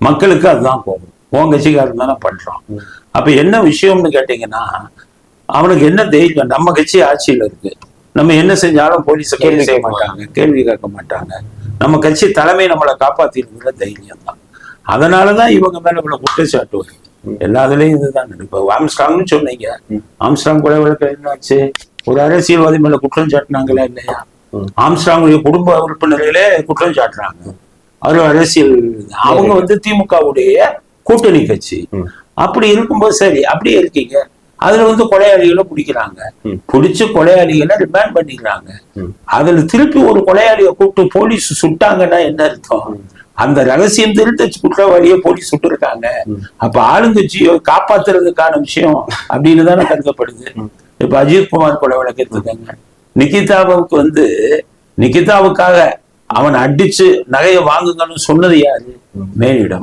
மக்களுக்கு அதுதான் போகும். உன் கட்சிக்காரன் தானே பண்றான். அப்ப என்ன விஷயம்னு கேட்டீங்கன்னா, அவனுக்கு என்ன தைரியம்? நம்ம கட்சி ஆட்சியில இருக்கு, நம்ம என்ன செஞ்சாலும் போலீஸை கேள்வி செய்ய மாட்டாங்க, கேள்வி கேட்க மாட்டாங்க. நம்ம கட்சி தலைமை நம்மளை காப்பாத்திருக்கிற தைரியம் தான். அதனாலதான் இவங்க மேல இவ்வளவு குற்றச்சாட்டு வருது. எல்லாத்துலயும் இதுதான். இப்ப ஆம்ஸ்ட்ராங்னு சொன்னீங்க, ஆம்ஸ்ட்ராங் கொலை வழக்கு என்னாச்சு? ஒரு அரசியல்வாதி மேல குற்றம் சாட்டினாங்களா இல்லையா? ஆம்ஸ்ட்ராங்குடைய குடும்ப உறுப்பினர்களே குற்றம் சாட்டுறாங்க. அதுல அரசியல் அவங்க திமுகவுடைய கூட்டணி கட்சி. அப்படி இருக்கும்போது சரி, அப்படியே இருக்கீங்க. அதுல கொலையாளிகளை பிடிக்கிறாங்க, பிடிச்சு கொலையாளிகளை ரிமாண்ட் பண்ணிக்கிறாங்க. அதுல திருப்பி ஒரு கொலையாளியை கூப்பிட்டு போலீஸ் சுட்டாங்கன்னா என்ன அர்த்தம்? அந்த ரகசியம் தெரிந்த குற்றவாளியை போலீஸ் சுட்டிருக்காங்க. அப்ப ஆளுங்கட்சியை காப்பாத்துறதுக்கான விஷயம் அப்படின்னு தானே கருதப்படுது. இப்ப அஜித்குமார் கொலை வழக்கு எடுத்துக்காங்க. நிகிதாவுக்கு நிகிதாவுக்காக அவன் அடிச்சு நகையை வாங்குங்கன்னு சொன்னது யாரு? மேலிடம்.